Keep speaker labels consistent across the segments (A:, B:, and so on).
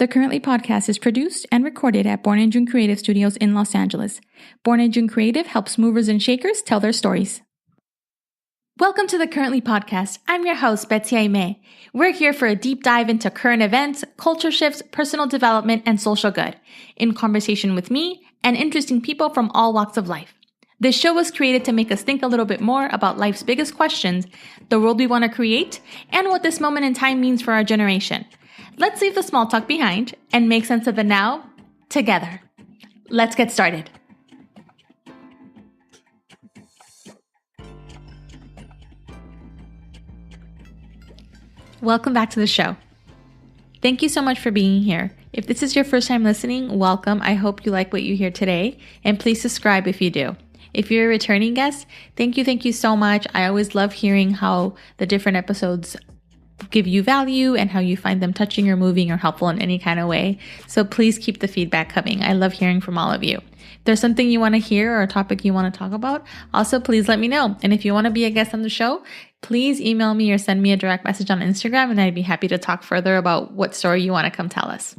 A: The Currently podcast is produced and recorded at Born and June Creative Studios in Los Angeles. Born and June Creative helps movers and shakers tell their stories. Welcome to the Currently podcast. I'm your host, Betsy. We're here for a deep dive into current events, culture shifts, personal development, and social good, in conversation with me and interesting people from all walks of life. This show was created to make us think a little bit more about life's biggest questions, the world we want to create, and what this moment in time means for our generation. Let's leave the small talk behind and make sense of the now together. Let's get started. Welcome back to the show. Thank you so much for being here. If this is your first time listening, welcome. I hope you like what you hear today, and please subscribe if you do. If you're a returning guest, thank you so much. I always love hearing how the different episodes give you value and how you find them touching or moving or helpful in any kind of way. So please keep the feedback coming. I love hearing from all of you. If there's something you want to hear or a topic you want to talk about, also please let me know. And if you want to be a guest on the show, please email me or send me a direct message on Instagram, and I'd be happy to talk further about what story you want to come tell us.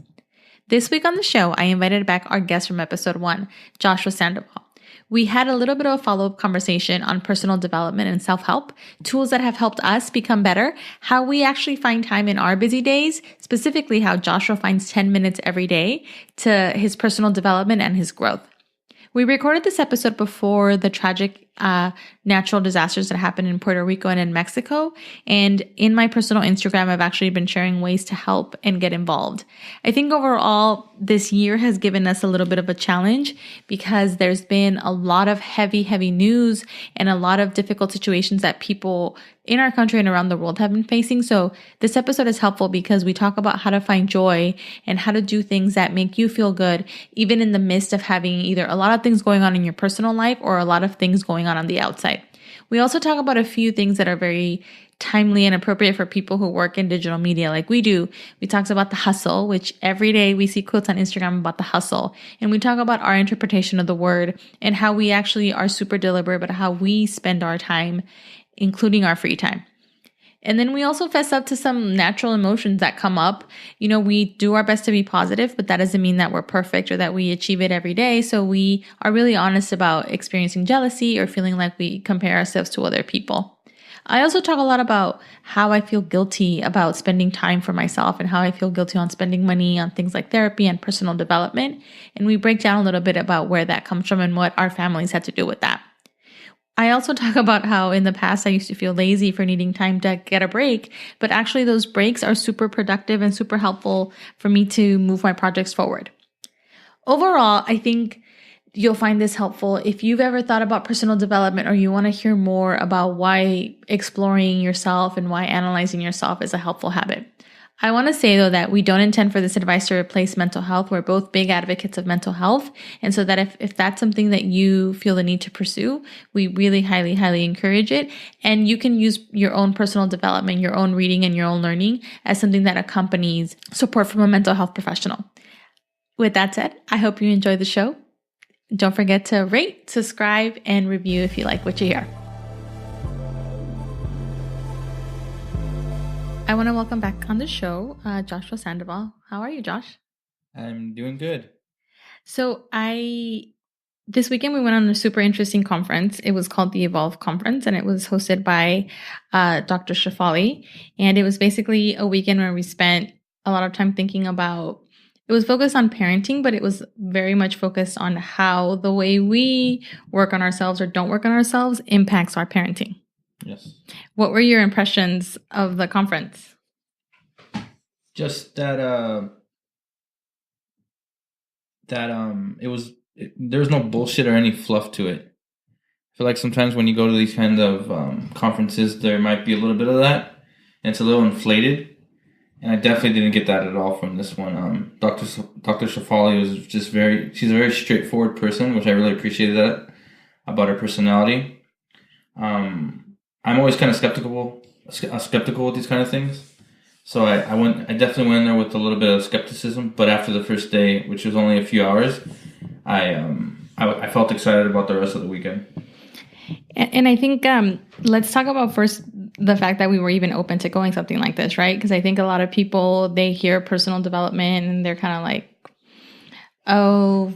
A: This week on the show, I invited back our guest from episode 1, Joshua Sandoval. We had a little bit of a follow-up conversation on personal development and self-help, tools that have helped us become better, how we actually find time in our busy days, specifically how Joshua finds 10 minutes every day to his personal development and his growth. We recorded this episode before the tragic natural disasters that happened in Puerto Rico and in Mexico. And in my personal Instagram, I've actually been sharing ways to help and get involved. I think overall, this year has given us a little bit of a challenge because there's been a lot of heavy news and a lot of difficult situations that people in our country and around the world have been facing. So this episode is helpful because we talk about how to find joy and how to do things that make you feel good, even in the midst of having either a lot of things going on in your personal life or a lot of things going on the outside. We also talk about a few things that are very timely and appropriate for people who work in digital media like we do. We talk about the hustle, which every day we see quotes on Instagram about the hustle. And we talk about our interpretation of the word and how we actually are super deliberate about how we spend our time, including our free time. And then we also fess up to some natural emotions that come up. You know, we do our best to be positive, but that doesn't mean that we're perfect or that we achieve it every day. So we are really honest about experiencing jealousy or feeling like we compare ourselves to other people. I also talk a lot about how I feel guilty about spending time for myself and how I feel guilty on spending money on things like therapy and personal development. And we break down a little bit about where that comes from and what our families had to do with that. I also talk about how in the past I used to feel lazy for needing time to get a break, but actually those breaks are super productive and super helpful for me to move my projects forward. Overall, I think you'll find this helpful if you've ever thought about personal development or you want to hear more about why exploring yourself and why analyzing yourself is a helpful habit. I want to say, though, that we don't intend for this advice to replace mental health. We're both big advocates of mental health. And so that if that's something that you feel the need to pursue, we really highly encourage it. And you can use your own personal development, your own reading, and your own learning as something that accompanies support from a mental health professional. With that said, I hope you enjoy the show. Don't forget to rate, subscribe, and review if you like what you hear. I want to welcome back on the show, Joshua Sandoval. How are you, Josh?
B: I'm doing good.
A: So this weekend we went on a super interesting conference. It was called the Evolve Conference, and it was hosted by Dr. Shafali. And it was basically a weekend where we spent a lot of time thinking about, it was focused on parenting, but it was very much focused on how the way we work on ourselves or don't work on ourselves impacts our parenting.
B: Yes.
A: What were your impressions of the conference?
B: Just that there's no bullshit or any fluff to it. I feel like sometimes when you go to these kind of conferences, there might be a little bit of that, and it's a little inflated. And I definitely didn't get that at all from this one. Dr. Shafali was just she's a very straightforward person, which I really appreciated that about her personality. I'm always kind of skeptical with these kind of things. So I definitely went in there with a little bit of skepticism, but after the first day, which was only a few hours, I felt excited about the rest of the weekend.
A: And I think let's talk about first the fact that we were even open to going something like this, right? Because I think a lot of people, they hear personal development and they're kind of like, oh,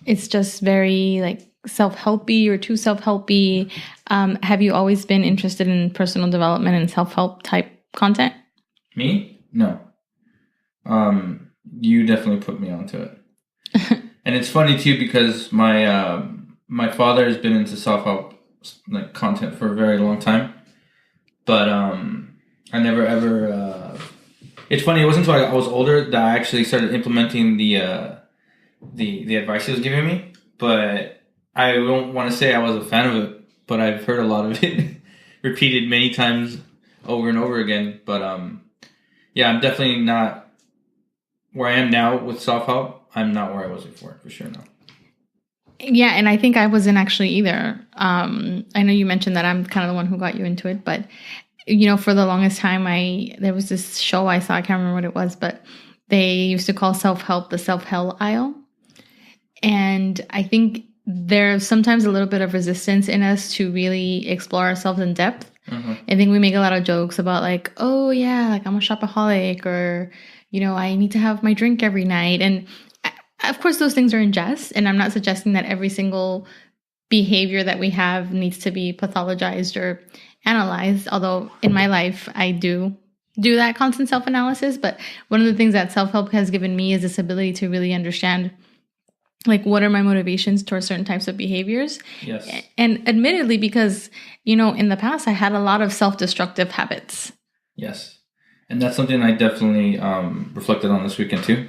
A: it's just very like self-helpy or too self-helpy. Have you always been interested in personal development and self-help type content?
B: Me? No. You definitely put me onto it. And it's funny too because my father has been into self-help like content for a very long time, but I never ever. It's funny. It wasn't until I was older that I actually started implementing the advice he was giving me. But I don't want to say I was a fan of it, but I've heard a lot of it repeated many times over and over again. But yeah, I'm definitely not where I am now with self-help. I'm not where I was before, for sure. No.
A: Yeah, and I think I wasn't actually either. I know you mentioned that I'm kind of the one who got you into it, but you know, for the longest time, there was this show I saw. I can't remember what it was, but they used to call self-help the self-hell aisle. And I think there's sometimes a little bit of resistance in us to really explore ourselves in depth. Mm-hmm. I think we make a lot of jokes about like, oh yeah, like I'm a shopaholic, or, you know, I need to have my drink every night. And of course, those things are in jest. And I'm not suggesting that every single behavior that we have needs to be pathologized or analyzed. Although in my life, I do that constant self-analysis. But one of the things that self-help has given me is this ability to really understand, like, what are my motivations towards certain types of behaviors?
B: Yes.
A: And admittedly, because, you know, in the past, I had a lot of self-destructive habits.
B: Yes. And that's something I definitely reflected on this weekend too.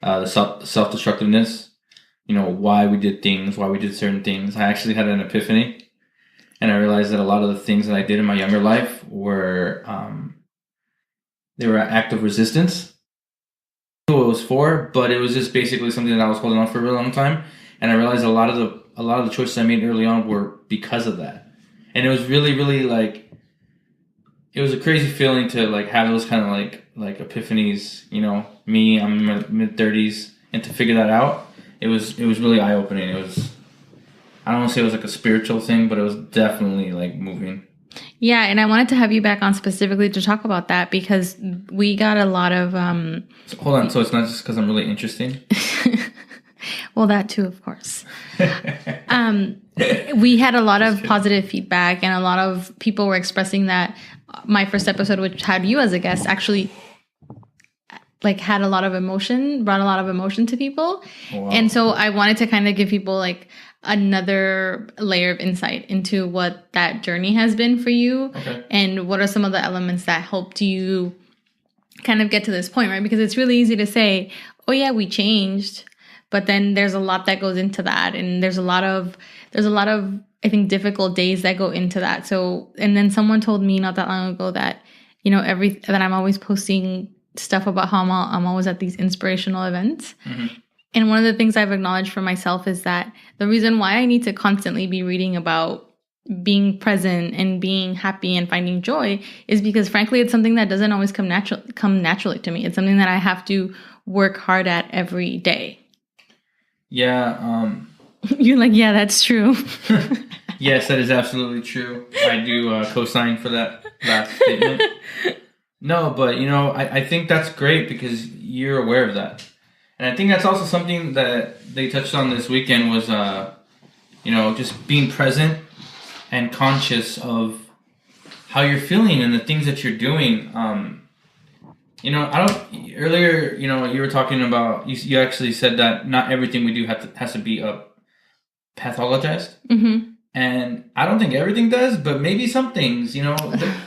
B: The self-destructiveness, you know, why we did things, why we did certain things. I actually had an epiphany, and I realized that a lot of the things that I did in my younger life were, they were an act of resistance. I knew what it was for, but it was just basically something that I was holding on for a really long time. And I realized a lot of the choices I made early on were because of that. And it was really, really like, it was a crazy feeling to like have those kind of like epiphanies, you know, me, I'm in my mid-30s, and to figure that out, it was really eye-opening. It was, I don't want to say it was like a spiritual thing, but it was definitely like moving.
A: Yeah, and I wanted to have you back on specifically to talk about that because we got a lot of...
B: So, hold on, so it's not just because I'm really interesting?
A: Well, that too, of course. We had a lot of positive feedback, and a lot of people were expressing that my first episode, which had you as a guest, actually like had a lot of emotion, brought a lot of emotion to people. Wow. And so I wanted to kind of give people like another layer of insight into what that journey has been for you. Okay. And what are some of the elements that helped you kind of get to this point, right? Because it's really easy to say, oh yeah, we changed, but then there's a lot that goes into that. And there's a lot of, I think, difficult days that go into that. So, and then someone told me not that long ago that, you know, that I'm always posting stuff about how I'm always at these inspirational events. Mm-hmm. And one of the things I've acknowledged for myself is that the reason why I need to constantly be reading about being present and being happy and finding joy is because, frankly, it's something that doesn't always come naturally to me. It's something that I have to work hard at every day.
B: Yeah.
A: You're like, yeah, that's true.
B: Yes, that is absolutely true. I do co-sign for that last statement. No, but, you know, I think that's great because you're aware of that. And I think that's also something that they touched on this weekend was, you know, just being present and conscious of how you're feeling and the things that you're doing. You know, earlier, you know, you were talking about, you actually said that not everything we do has to be pathologized. Mm-hmm. And I don't think everything does, but maybe some things, you know,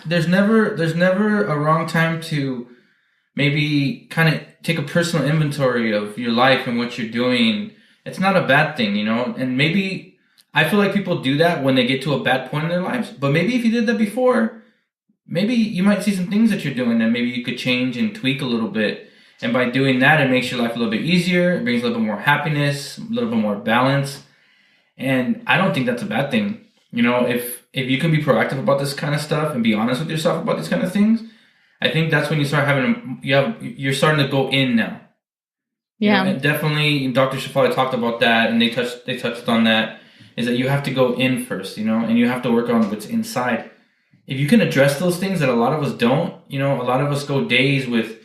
B: there's never a wrong time to maybe kind of take a personal inventory of your life and what you're doing. It's not a bad thing, you know, and maybe I feel like people do that when they get to a bad point in their lives, but maybe if you did that before, maybe you might see some things that you're doing that maybe you could change and tweak a little bit. And by doing that, it makes your life a little bit easier. It brings a little bit more happiness, a little bit more balance. And I don't think that's a bad thing. You know, if you can be proactive about this kind of stuff and be honest with yourself about these kind of things, I think that's when you start you're starting to go in now. Yeah. You know, and definitely Dr. Shafali talked about that, and they touched on that, is that you have to go in first, you know, and you have to work on what's inside. if you can address those things that a lot of us don't, you know, a lot of us go days with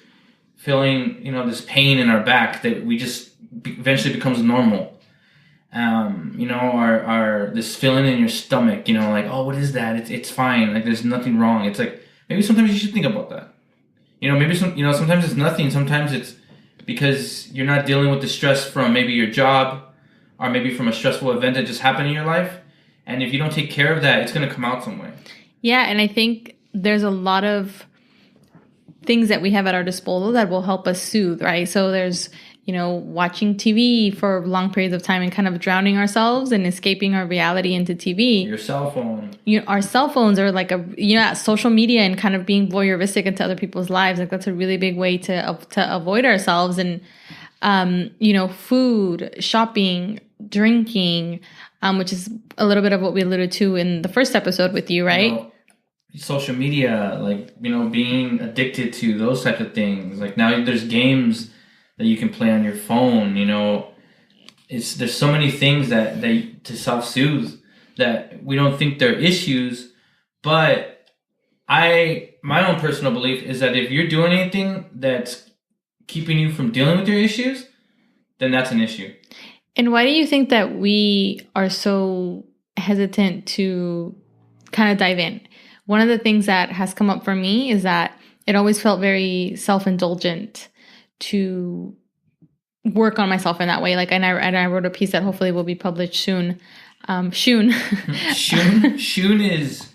B: feeling, you know, this pain in our back that we just eventually becomes normal. You know, our this feeling in your stomach, you know, like, oh, what is that? It's fine. Like, there's nothing wrong. It's like, maybe sometimes you should think about that. You know, maybe sometimes it's nothing. Sometimes it's because you're not dealing with the stress from maybe your job or maybe from a stressful event that just happened in your life. And if you don't take care of that, it's going to come out some way.
A: Yeah, and I think there's a lot of things that we have at our disposal that will help us soothe, right? So there's, you know, watching TV for long periods of time and kind of drowning ourselves and escaping our reality into TV.
B: Your cell phone.
A: You know, our cell phones are like social media and kind of being voyeuristic into other people's lives. Like that's a really big way to avoid ourselves. And, you know, food, shopping, drinking, which is a little bit of what we alluded to in the first episode with you, right?
B: You know, social media, like, you know, being addicted to those types of things. Like now there's games that you can play on your phone, you know. There's so many things that to self-soothe that we don't think they're issues, but my own personal belief is that if you're doing anything that's keeping you from dealing with your issues, then that's an issue.
A: And why do you think that we are so hesitant to kind of dive in? One of the things that has come up for me is that it always felt very self-indulgent to work on myself in that way. Like, and I wrote a piece that hopefully will be published soon. Shun.
B: Shun is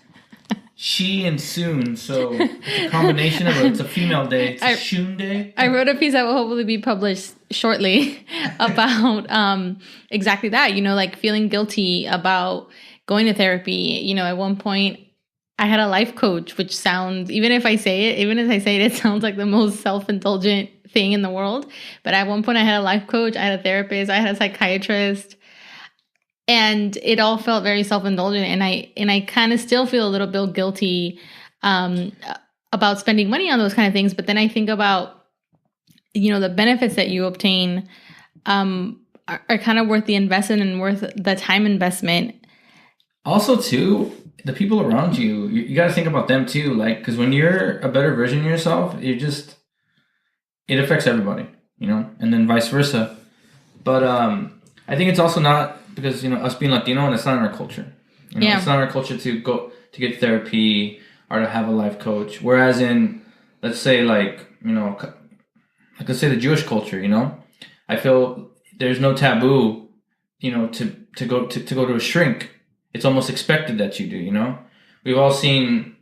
B: she and soon. So it's a combination of it's a female day. It's a Shun day.
A: I wrote a piece that will hopefully be published shortly about exactly that, you know, like feeling guilty about going to therapy. You know, at one point I had a life coach, which sounds, even as I say it, it sounds like the most self-indulgent thing in the world. But at one point I had a life coach, I had a therapist, I had a psychiatrist, and it all felt very self-indulgent. And I kind of still feel a little bit guilty about spending money on those kind of things. But then I think about, you know, the benefits that you obtain are kind of worth the investment and worth the time investment.
B: Also, too, the people around you, you got to think about them too. Like, because when you're a better version of yourself, it affects everybody, you know, and then vice versa. But I think it's also not because, you know, us being Latino, and it's not in our culture. You know, it's not in our culture to go to get therapy or to have a life coach. Whereas in, let's say, like, you know, like let's say the Jewish culture, you know, I feel there's no taboo, you know, to go to a shrink. It's almost expected that you do, you know? We've all seen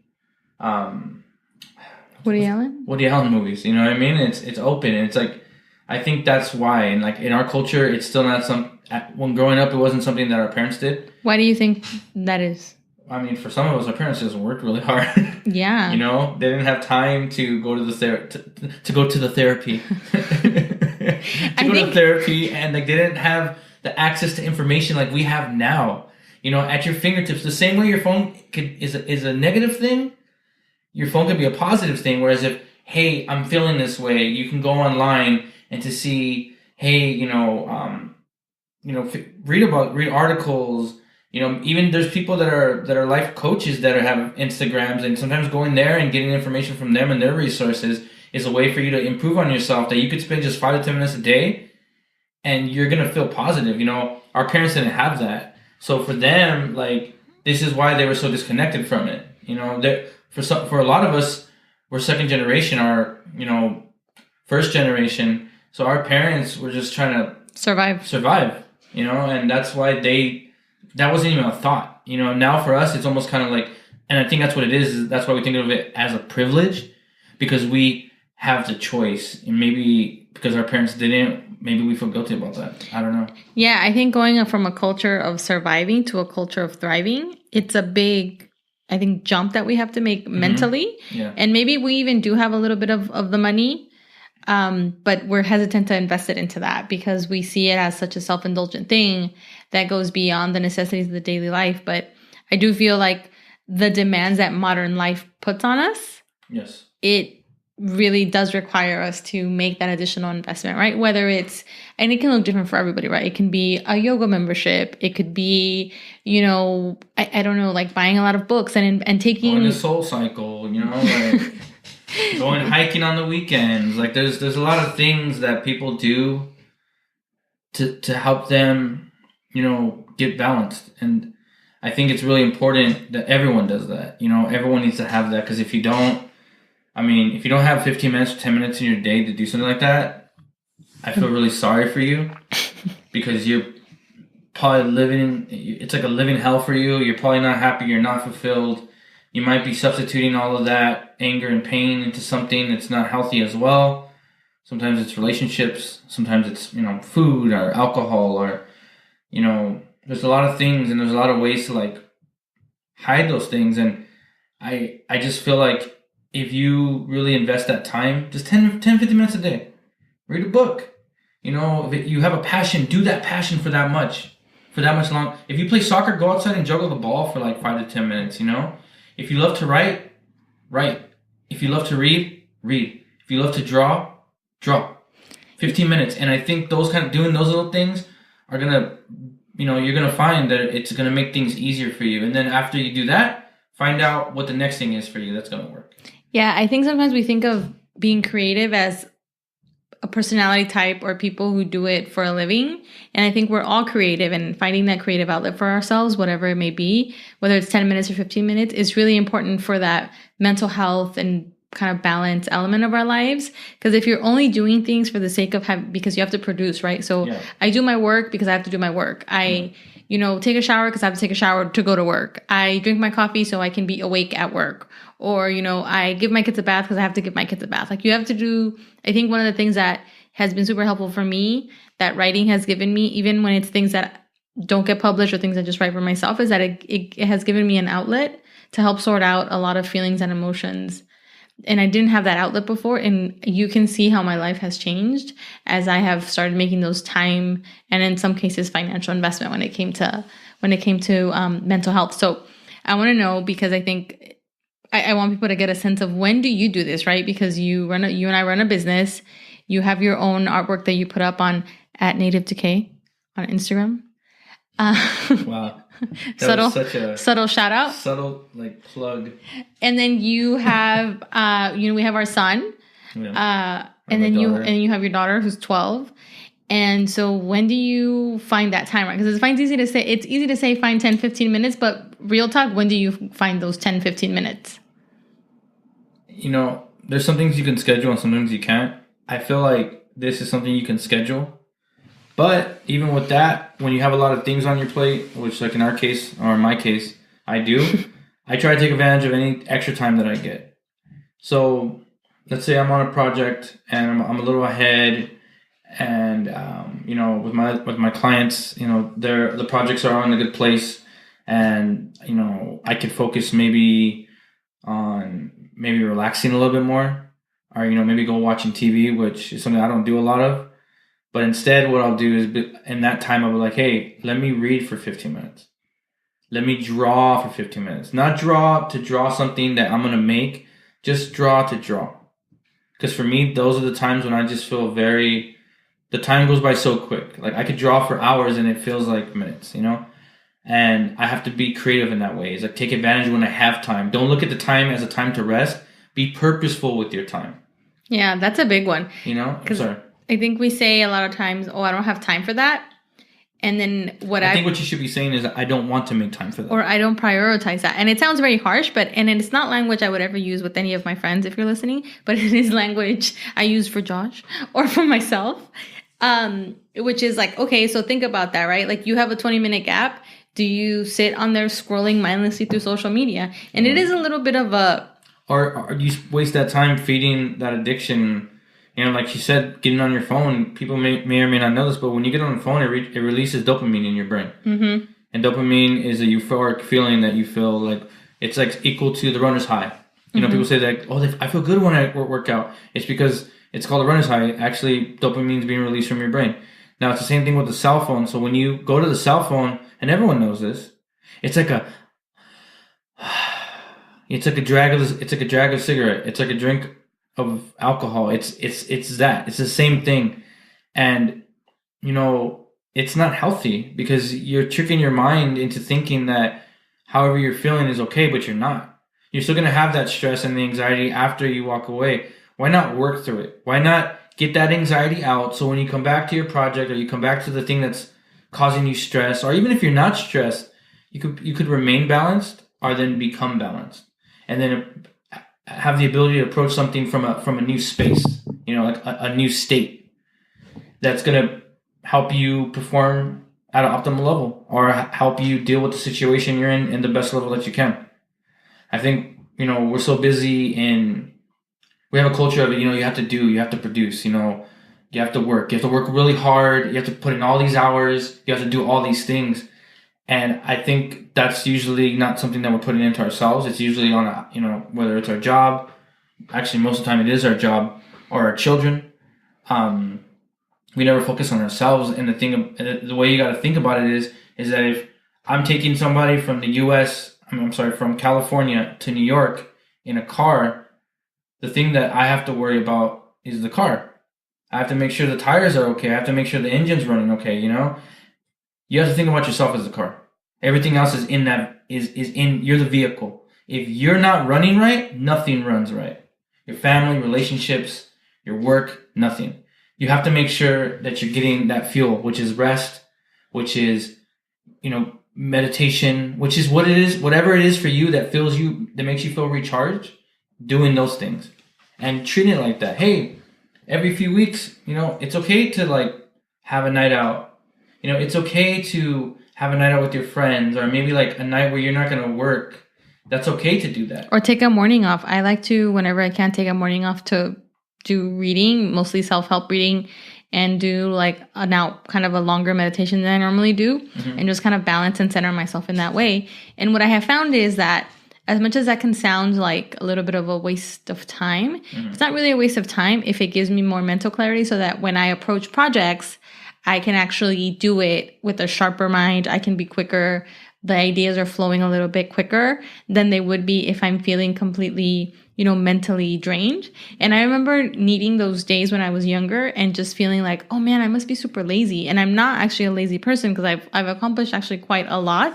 A: Woody Allen
B: movies, you know what I mean? It's open, and it's like, I think that's why. And like in our culture, it's still not when growing up, it wasn't something that our parents did.
A: Why do you think that is?
B: I mean, for some of us, our parents just worked really hard.
A: Yeah.
B: You know, they didn't have time to go to the therapy. To therapy, and like they didn't have the access to information like we have now. You know, at your fingertips, the same way your phone is a negative thing, your phone could be a positive thing. Whereas if, hey, I'm feeling this way, you can go online and to see, hey, read articles. You know, even there's people that are life coaches that have Instagrams, and sometimes going there and getting information from them and their resources is a way for you to improve on yourself. That you could spend just 5 to 10 minutes a day, and you're gonna feel positive. You know, our parents didn't have that. So for them, like, this is why they were so disconnected from it. You know, for a lot of us, we're second generation, or, you know, first generation. So our parents were just trying to survive, you know, and that's why that wasn't even a thought. You know, now for us, it's almost kind of like, and I think that's what it is that's why we think of it as a privilege, because we have the choice, and maybe because our parents didn't, maybe we feel guilty about that. I don't know.
A: Yeah, I think going from a culture of surviving to a culture of thriving, it's a big, I think, jump that we have to make mentally.
B: Yeah.
A: And maybe we even do have a little bit of the money, but we're hesitant to invest it into that because we see it as such a self-indulgent thing that goes beyond the necessities of the daily life. But I do feel like the demands that modern life puts on us,
B: yes,
A: it really does require us to make that additional investment, right? Whether it's, and it can look different for everybody, right? It can be a yoga membership. It could be, I don't know, like buying a lot of books and taking
B: going to Soul Cycle, like going hiking on the weekends. Like there's a lot of things that people do to help them, get balanced. And I think it's really important that everyone does that. Everyone needs to have that, because if you don't have 15 minutes or 10 minutes in your day to do something like that, I feel really sorry for you, because you're probably it's like a living hell for you. You're probably not happy. You're not fulfilled. You might be substituting all of that anger and pain into something that's not healthy as well. Sometimes it's relationships. Sometimes it's, food or alcohol, or, there's a lot of things, and there's a lot of ways to like hide those things. And I just feel like if you really invest that time, just 10, 15 minutes a day, read a book. If you have a passion, do that passion for that much long. If you play soccer, go outside and juggle the ball for like 5 to 10 minutes, If you love to write. If you love to read. If you love to draw. 15 minutes. And I think doing those little things are going to, you're going to find that it's going to make things easier for you. And then after you do that, find out what the next thing is for you that's going to work.
A: Yeah, I think sometimes we think of being creative as a personality type or people who do it for a living. And I think we're all creative, and finding that creative outlet for ourselves, whatever it may be, whether it's 10 minutes or 15 minutes, is really important for that mental health and kind of balance element of our lives. Because if you're only doing things for the sake of because you have to produce, right? So yeah. I do my work because I have to do my work. I take a shower because I have to take a shower to go to work. I drink my coffee so I can be awake at work. Or, I give my kids a bath because I have to give my kids a bath. Like you have to do, I think one of the things that has been super helpful for me, that writing has given me, even when it's things that don't get published or things I just write for myself, is that it has given me an outlet to help sort out a lot of feelings and emotions. And I didn't have that outlet before. And you can see how my life has changed as I have started making those time and in some cases financial investment when it came to mental health. So I want to know, because I think I want people to get a sense of, when do you do this, right? Because you and I run a business. You have your own artwork that you put up on at Native Decay on Instagram.
B: Wow.
A: Subtle shout out.
B: Subtle plug.
A: And then you have we have our son. Yeah. And then you have your daughter who's 12. And so when do you find that time, right? Because it's easy to say find 10, 15 minutes, but real talk, when do you find those 10, 15 minutes?
B: There's some things you can schedule and some things you can't. I feel like this is something you can schedule. But even with that, when you have a lot of things on your plate, which like in our case, or in my case, I do, I try to take advantage of any extra time that I get. So let's say I'm on a project and I'm a little ahead, and with my clients, the projects are in a good place, and I could focus maybe on relaxing a little bit more, or maybe go watching TV, which is something I don't do a lot of. But instead, what I'll do is, in that time, I'll be like, hey, let me read for 15 minutes. Let me draw for 15 minutes. Not draw to draw something that I'm going to make. Just draw to draw. Because for me, those are the times when I just feel the time goes by so quick. Like I could draw for hours and it feels like minutes, And I have to be creative in that way. It's like take advantage when I have time. Don't look at the time as a time to rest. Be purposeful with your time.
A: Yeah, that's a big one.
B: Sorry.
A: I think we say a lot of times, I don't have time for that. And then I
B: think what you should be saying is, I don't want to make time for that.
A: Or I don't prioritize that. And it sounds very harsh, and it's not language I would ever use with any of my friends if you're listening, but it is language I use for Josh or for myself, which is like, okay, so think about that, right? Like you have a 20-minute gap. Do you sit on there scrolling mindlessly through social media? And it is a little bit of a...
B: Or you waste that time feeding that addiction. Like you said, getting on your phone, people may or may not know this, but when you get on the phone, it releases dopamine in your brain. Mm-hmm. And dopamine is a euphoric feeling that you feel like it's like equal to the runner's high. People say that, I feel good when I work out. It's because it's called a runner's high. Actually, dopamine is being released from your brain. Now, it's the same thing with the cell phone. So when you go to the cell phone, and everyone knows this, it's like a drag of a cigarette. It's like a drink of alcohol. It's that. It's the same thing. And, it's not healthy because you're tricking your mind into thinking that however you're feeling is okay, but you're not. You're still going to have that stress and the anxiety after you walk away. Why not work through it? Why not get that anxiety out so when you come back to your project or you come back to the thing that's causing you stress, or even if you're not stressed, you could remain balanced or then become balanced. And then have the ability to approach something from a new space, like a new state that's going to help you perform at an optimal level or help you deal with the situation you're in the best level that you can. I think, we're so busy we have a culture of it, you have to produce, you have to work. You have to work really hard. You have to put in all these hours. You have to do all these things. And I think that's usually not something that we're putting into ourselves. It's usually on, whether it's our job. Actually, most of the time it is our job or our children. We never focus on ourselves. And the way you got to think about it is that if I'm taking somebody from the U.S., from California to New York in a car, the thing that I have to worry about is the car. I have to make sure the tires are okay. I have to make sure the engine's running okay, You have to think about yourself as the car. Everything else is in you're the vehicle. If you're not running right, nothing runs right. Your family, relationships, your work, nothing. You have to make sure that you're getting that fuel, which is rest, which is, meditation, which is what it is, whatever it is for you that makes you feel recharged, doing those things and treating it like that. Hey, every few weeks, it's okay to have a night out. It's okay to have a night out with your friends or maybe a night where you're not going to work. That's okay to do that.
A: Or take a morning off. I like to, whenever I can, take a morning off to do reading, mostly self-help reading, and do kind of a longer meditation than I normally do, and just kind of balance and center myself in that way. And what I have found is that as much as that can sound like a little bit of a waste of time, it's not really a waste of time if it gives me more mental clarity so that when I approach projects, I can actually do it with a sharper mind. I can be quicker. The ideas are flowing a little bit quicker than they would be if I'm feeling completely, mentally drained. And I remember needing those days when I was younger and just feeling like, oh man, I must be super lazy. And I'm not actually a lazy person because I've accomplished actually quite a lot.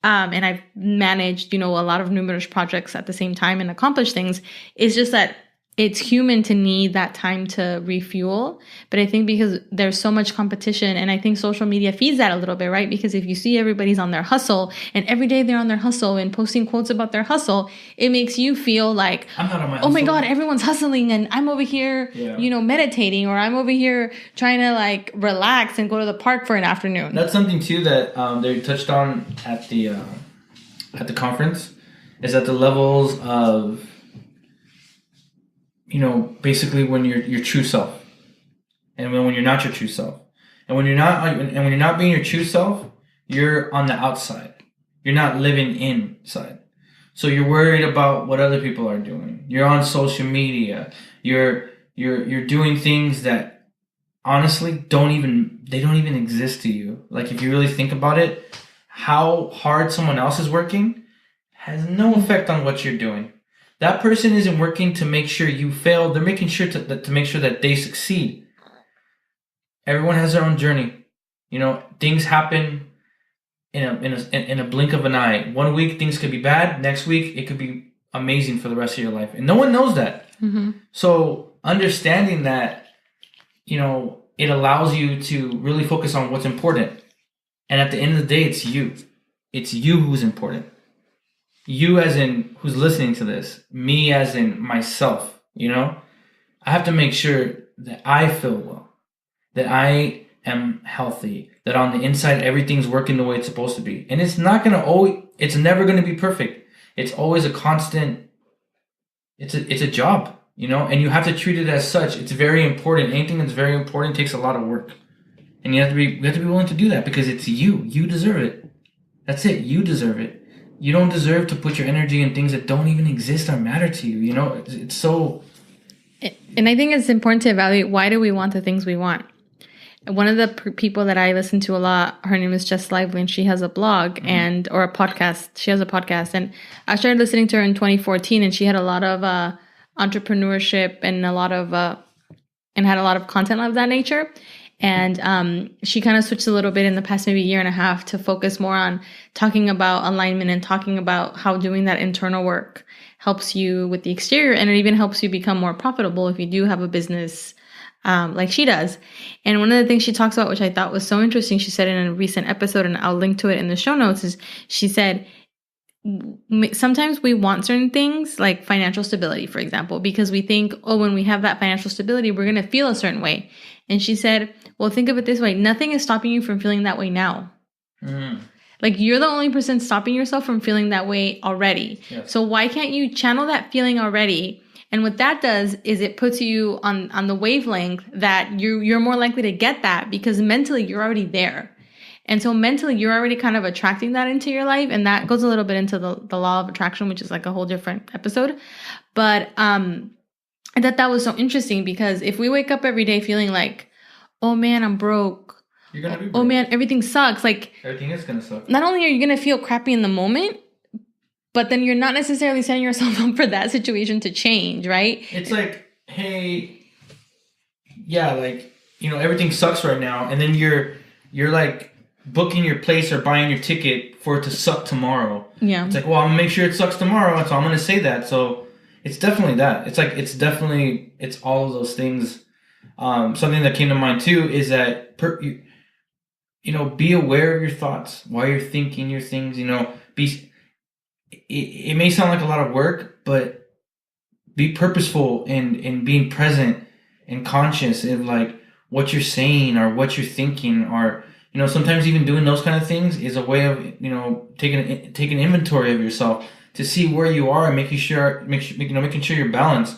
A: And I've managed, a lot of numerous projects at the same time and accomplished things. It's just that it's human to need that time to refuel. But I think because there's so much competition, and I think social media feeds that a little bit, right? Because if you see everybody's on their hustle and every day they're on their hustle and posting quotes about their hustle, it makes you feel like,
B: I'm not on my hustle.
A: Oh my God, everyone's hustling and I'm over here, meditating, or I'm over here trying to relax and go to the park for an afternoon.
B: That's something too that they touched on at the conference, is that the levels of, basically when you're your true self, and when you're not your true self, and when you're not being your true self, you're on the outside. You're not living inside. So you're worried about what other people are doing. You're on social media. You're doing things that honestly don't even exist to you. If you really think about it, how hard someone else is working has no effect on what you're doing. That person isn't working to make sure you fail. They're making sure to make sure that they succeed. Everyone has their own journey. Things happen in a blink of an eye. One week things could be bad. Next week it could be amazing for the rest of your life, and no one knows that. So understanding that, it allows you to really focus on what's important. And at the end of the day, it's you. It's you who's important. You as in who's listening to this, me as in myself, I have to make sure that I feel well, that I am healthy, that on the inside everything's working the way it's supposed to be. And it's never going to be perfect. It's always a constant, it's a job, and you have to treat it as such. It's very important. Anything that's very important takes a lot of work. And we have to be willing to do that because it's you. You deserve it. That's it. You deserve it. You don't deserve to put your energy in things that don't even exist or matter to you. It's so...
A: And I think it's important to evaluate, why do we want the things we want? One of the people that I listen to a lot, her name is Jess Lively, and she has a blog or a podcast. She has a podcast. And I started listening to her in 2014, and she had a lot of entrepreneurship and and had a lot of content of that nature. And she kind of switched a little bit in the past maybe year and a half to focus more on talking about alignment and talking about how doing that internal work helps you with the exterior. And it even helps you become more profitable if you do have a business like she does. And one of the things she talks about, which I thought was so interesting, she said in a recent episode, and I'll link to it in the show notes, is she said, sometimes we want certain things like financial stability, for example, because we think, oh, when we have that financial stability, we're going to feel a certain way. And she said, well, think of it this way. Nothing is stopping you from feeling that way now. Mm. Like, you're the only person stopping yourself from feeling that way already. Yes. So why can't you channel that feeling already? And what that does is it puts you on the wavelength that you're more likely to get that, because mentally you're already there. And so mentally, you're already kind of attracting that into your life. And that goes a little bit into the law of attraction, which is like a whole different episode. But I thought that was so interesting, because if we wake up every day feeling like, oh man, I'm broke.
B: You're going to be broke.
A: Oh man, everything sucks. Like,
B: everything is going to suck.
A: Not only are you going to feel crappy in the moment, but then you're not necessarily setting yourself up for that situation to change, right?
B: It's like, hey, yeah, like, everything sucks right now. And then you're like, booking your place or buying your ticket for it to suck tomorrow.
A: Yeah.
B: It's like, well, I'm going to make sure it sucks tomorrow, so I'm going to say that. So it's definitely that. It's like, it's all of those things. Something that came to mind too is that, be aware of your thoughts while you're thinking your things, it may sound like a lot of work, but be purposeful in being present and conscious of like what you're saying or what you're thinking, or sometimes even doing those kind of things is a way of, taking inventory of yourself to see where you are and making sure you're balanced.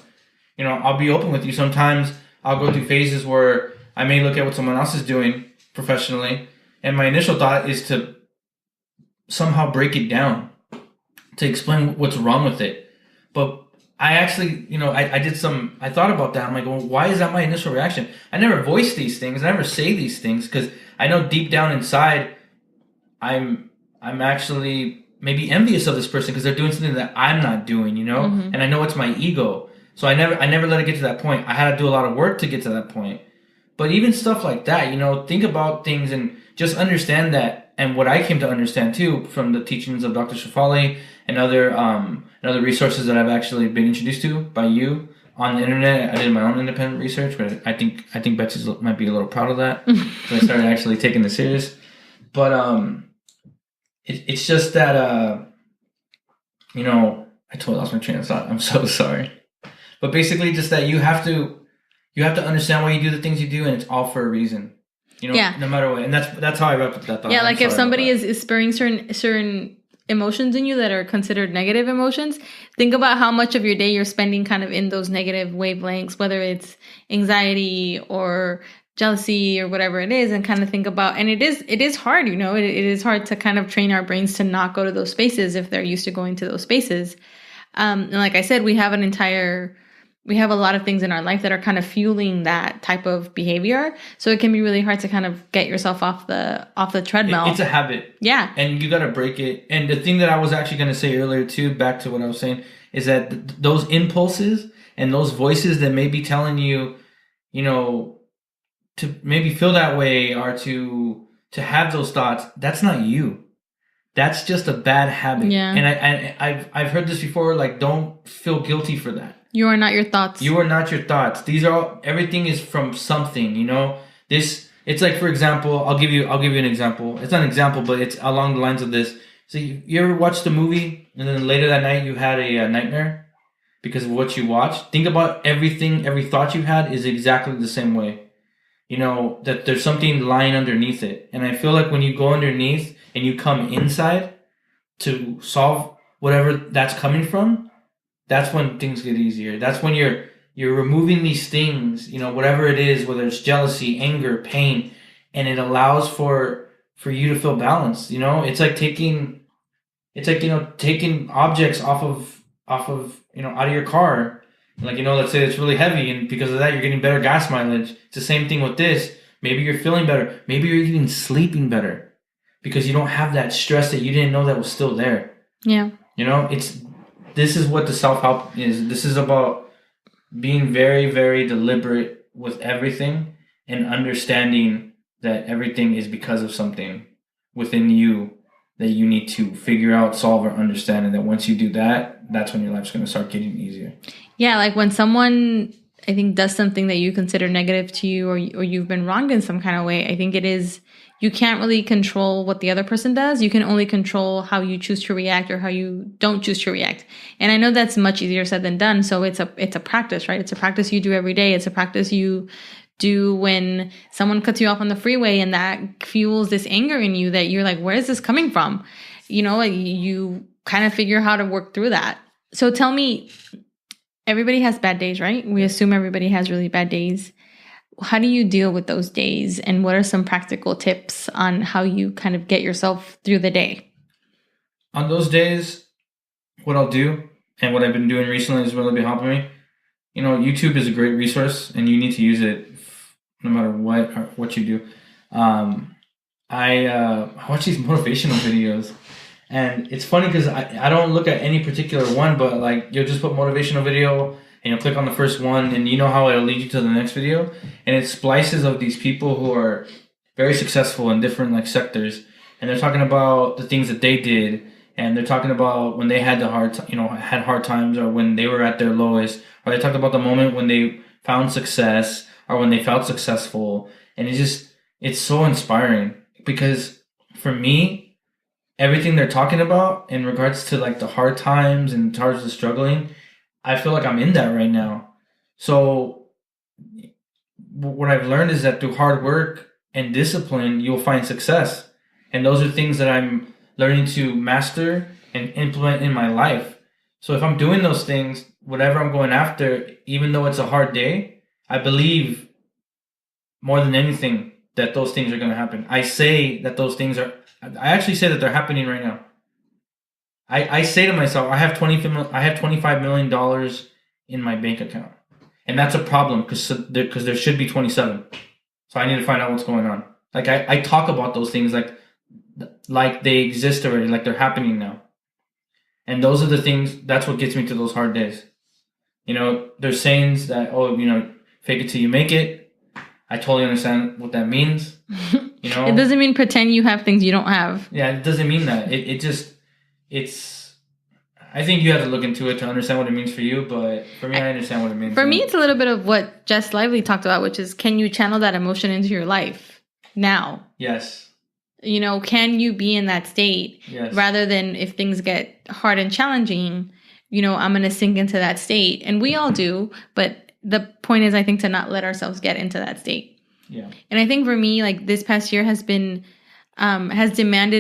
B: I'll be open with you. Sometimes I'll go through phases where I may look at what someone else is doing professionally, and my initial thought is to somehow break it down, to explain what's wrong with it. But I actually, I thought about that. I'm like, well, why is that my initial reaction? I never voice these things. I never say these things, because I know deep down inside, I'm actually maybe envious of this person because they're doing something that I'm not doing, Mm-hmm. And I know it's my ego. So I never let it get to that point. I had to do a lot of work to get to that point. But even stuff like that, think about things and just understand that. And what I came to understand too from the teachings of Dr. Shafali and other resources that I've actually been introduced to by you on the internet. I did my own independent research, but I think Betsy might be a little proud of that. So I started actually taking this serious. But it's just that I totally lost my train of thought. I'm so sorry. But basically, just that you have to understand why you do the things you do, and it's all for a reason. No matter what. And that's how I wrapped up that thought.
A: Yeah, like if somebody is spurring certain emotions in you that are considered negative emotions, think about how much of your day you're spending kind of in those negative wavelengths, whether it's anxiety or jealousy or whatever it is, and kind of think about, and it is hard, it is hard to kind of train our brains to not go to those spaces if they're used to going to those spaces. And like I said, we have a lot of things in our life that are kind of fueling that type of behavior. So it can be really hard to kind of get yourself off the treadmill.
B: It's a habit.
A: Yeah.
B: And you got to break it. And the thing that I was actually going to say earlier too, back to what I was saying, is that those impulses and those voices that may be telling you, to maybe feel that way or to have those thoughts, that's not you. That's just a bad habit.
A: Yeah.
B: And I've heard this before, like, don't feel guilty for that.
A: You are not your thoughts.
B: You are not your thoughts. Everything is from something, it's like, for example, I'll give you an example. It's not an example, but it's along the lines of this. So you ever watched the movie and then later that night you had a nightmare because of what you watched? Think about every thought you had is exactly the same way. That there's something lying underneath it. And I feel like when you go underneath and you come inside to solve whatever that's coming from, that's when things get easier. That's when you're removing these things, whatever it is, whether it's jealousy, anger, pain, and it allows for you to feel balanced. It's like taking objects off of out of your car. Like, let's say it's really heavy, and because of that, you're getting better gas mileage. It's the same thing with this. Maybe you're feeling better. Maybe you're even sleeping better because you don't have that stress that you didn't know that was still there.
A: Yeah.
B: This is what the self-help is. This is about being very, very deliberate with everything and understanding that everything is because of something within you that you need to figure out, solve, or understand. And that once you do that, that's when your life's going to start getting easier.
A: Yeah, like when someone, I think, does something that you consider negative to you, or you've been wronged in some kind of way, I think it is, you can't really control what the other person does. You can only control how you choose to react or how you don't choose to react. And I know that's much easier said than done. So it's a practice, right? It's a practice you do every day. It's a practice you do when someone cuts you off on the freeway, and that fuels this anger in you that you're like, where is this coming from? You know, you kind of figure how to work through that. So tell me, everybody has bad days, right? We assume everybody has really bad days. How do you deal with those days? And what are some practical tips on how you kind of get yourself through the day?
B: On those days, what I'll do and what I've been doing recently has really been helping me. You know, YouTube is a great resource and you need to use it no matter what you do. I watch these motivational videos. And it's funny because I don't look at any particular one, but like you'll just put motivational video and you'll click on the first one and you know how it'll lead you to the next video. And it splices of these people who are very successful in different like sectors. And they're talking about the things that they did. And they're talking about when they had had hard times, or when they were at their lowest. Or they talked about the moment when they found success or when they felt successful. And it's so inspiring because for me, everything they're talking about in regards to like the hard times and towards the struggling, I feel like I'm in that right now. So what I've learned is that through hard work and discipline, you'll find success. And those are things that I'm learning to master and implement in my life. So if I'm doing those things, whatever I'm going after, even though it's a hard day, I believe more than anything that those things are going to happen. I actually say that they're happening right now. I say to myself, I have $25 million in my bank account. And that's a problem because there should be 27. So I need to find out what's going on. Like I talk about those things like they exist already, like they're happening now. And those are the things, that's what gets me to those hard days. You know, there's sayings that, fake it till you make it. I totally understand what that means. You know,
A: it doesn't mean pretend you have things you don't have.
B: Yeah, it doesn't mean that. I think you have to look into it to understand what it means for you, but for me, I understand what it means.
A: For me, it's a little bit of what Jess Lively talked about, which is, can you channel that emotion into your life now?
B: Yes.
A: You know, can you be in that state?
B: Yes.
A: Rather than if things get hard and challenging, I'm going to sink into that state. And we all do, but the point is, I think, to not let ourselves get into that state.
B: Yeah.
A: And I think for me, like this past year has demanded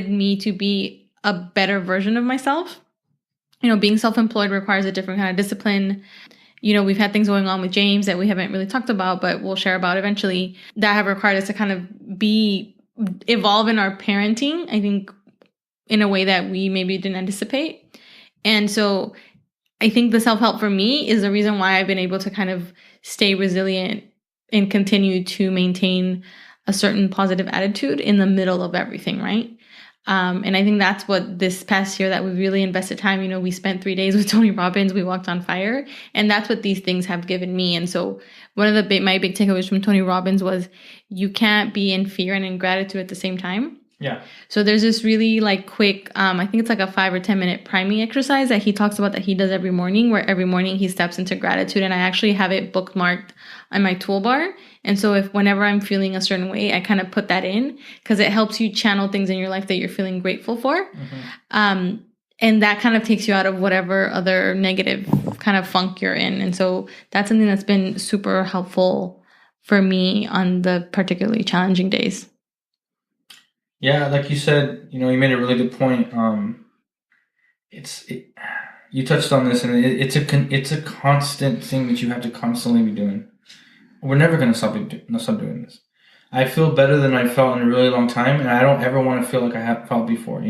A: me to be a better version of myself. Being self-employed requires a different kind of discipline. We've had things going on with James that we haven't really talked about, but we'll share about eventually, that have required us to kind of evolve in our parenting, I think, in a way that we maybe didn't anticipate. And so I think the self-help for me is the reason why I've been able to kind of stay resilient and continue to maintain a certain positive attitude in the middle of everything, right? And I think that's what this past year that we really invested time, we spent 3 days with Tony Robbins, we walked on fire, and that's what these things have given me. And so one of my big takeaways from Tony Robbins was, you can't be in fear and in gratitude at the same time.
B: Yeah.
A: So there's this really quick, I think it's like a 5 or 10 minute priming exercise that he talks about that he does every morning, where every morning he steps into gratitude. And I actually have it bookmarked on my toolbar. And so whenever I'm feeling a certain way, I kind of put that in, because it helps you channel things in your life that you're feeling grateful for. Mm-hmm. And that kind of takes you out of whatever other negative kind of funk you're in. And so that's something that's been super helpful for me on the particularly challenging days.
B: Yeah, like you said, you made a really good point. You touched on this, and it's a constant thing that you have to constantly be doing. We're never going to stop doing this. I feel better than I felt in a really long time, and I don't ever want to feel like I have felt before.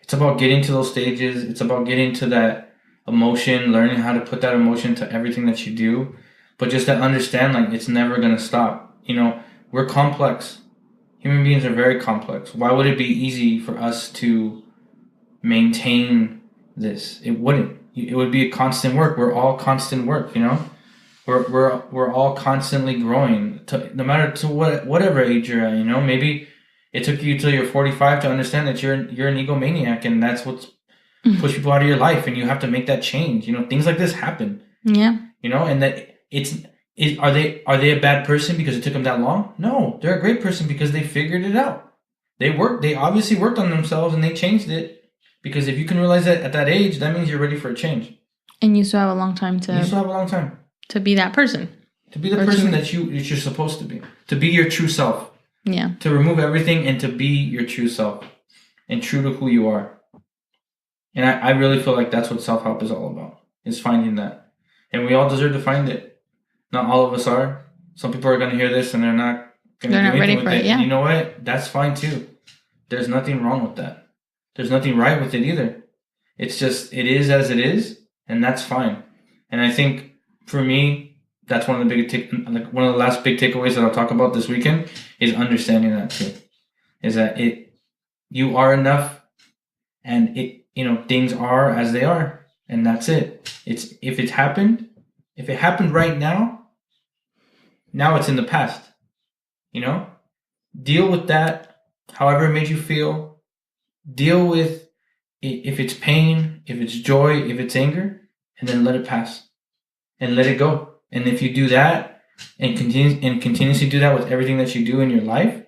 B: It's about getting to those stages. It's about getting to that emotion, learning how to put that emotion to everything that you do, but just to understand, it's never going to stop. We're complex. Human beings are very complex. Why would it be easy for us to maintain this? It wouldn't. It would be a constant work. We're all constant work, We're all constantly growing, no matter to whatever age you're at. Maybe it took you till you're 45 to understand that you're an egomaniac, and that's what's pushed people out of your life, and you have to make that change. Things like this happen.
A: Yeah.
B: And that are they a bad person because it took them that long? No, they're a great person because they figured it out. They obviously worked on themselves and they changed it. Because if you can realize that at that age, that means you're ready for a change.
A: And you still have a long time to be that person.
B: To be the person that you're supposed to be. To be your true self.
A: Yeah.
B: To remove everything and to be your true self. And true to who you are. And I really feel like that's what self-help is all about. Is finding that. And we all deserve to find it. Not all of us are. Some people are going to hear this and they're not going to do anything with it. Yeah. And you know what? That's fine too. There's nothing wrong with that. There's nothing right with it either. It's just, it is as it is, and that's fine. And I think for me, that's one of the one of the last big takeaways that I'll talk about this weekend is understanding that too. Is that you are enough, and things are as they are, and that's it. If it happened right now it's in the past. Deal with that, however it made you feel. Deal with if it's pain, if it's joy, if it's anger, and then let it pass and let it go. And if you do that and continuously do that with everything that you do in your life,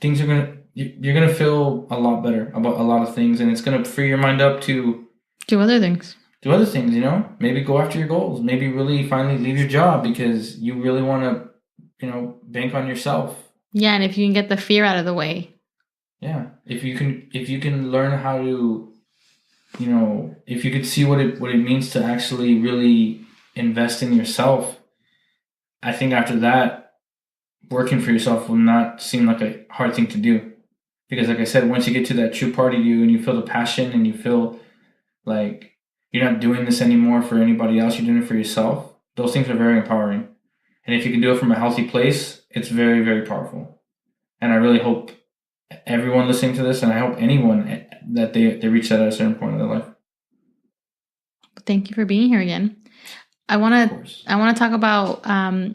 B: you're gonna feel a lot better about a lot of things, and it's gonna free your mind up to
A: do other things.
B: Maybe go after your goals. Can really finally leave your job because you really want to, bank on yourself.
A: Yeah, and if you can get the fear out of the way.
B: Yeah, if you can learn how to, if you could see what it means to actually really invest in yourself, I think after that, working for yourself will not seem like a hard thing to do. Because like I said, once you get to that true part of you and you feel the passion and you feel like you're not doing this anymore for anybody else, you're doing it for yourself, those things are very empowering. And if you can do it from a healthy place, it's very, very powerful. And I really hope everyone listening to this, and I hope anyone that they reach that at a certain point in their life.
A: Thank you for being here again. I want to talk about,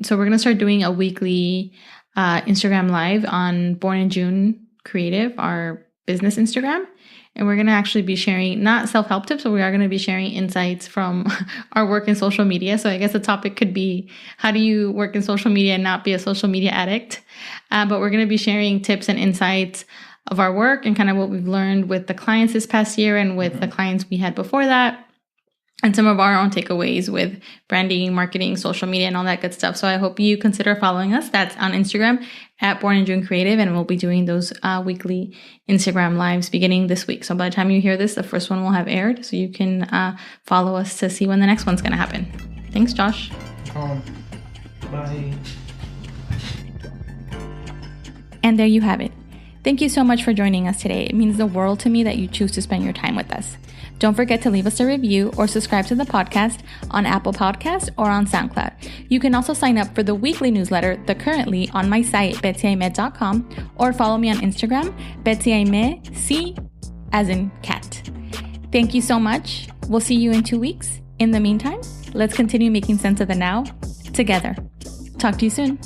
A: so we're going to start doing a weekly Instagram live on Born in June Creative, our business Instagram. And we're going to actually be sharing, not self-help tips, but we are going to be sharing insights from our work in social media. So I guess the topic could be, how do you work in social media and not be a social media addict? But we're going to be sharing tips and insights of our work and kind of what we've learned with the clients this past year and with the clients we had before that. And some of our own takeaways with branding, marketing, social media, and all that good stuff. So I hope you consider following us. That's on Instagram at Born in June Creative. And we'll be doing those weekly Instagram lives beginning this week. So by the time you hear this, the first one will have aired. So you can follow us to see when the next one's going to happen. Thanks, Josh.
B: Bye.
A: And there you have it. Thank you so much for joining us today. It means the world to me that you choose to spend your time with us. Don't forget to leave us a review or subscribe to the podcast on Apple Podcasts or on SoundCloud. You can also sign up for the weekly newsletter, The Currently, on my site, BetsyAime.com, or follow me on Instagram, BetsyAime, C as in cat. Thank you so much. We'll see you in 2 weeks. In the meantime, let's continue making sense of the now together. Talk to you soon.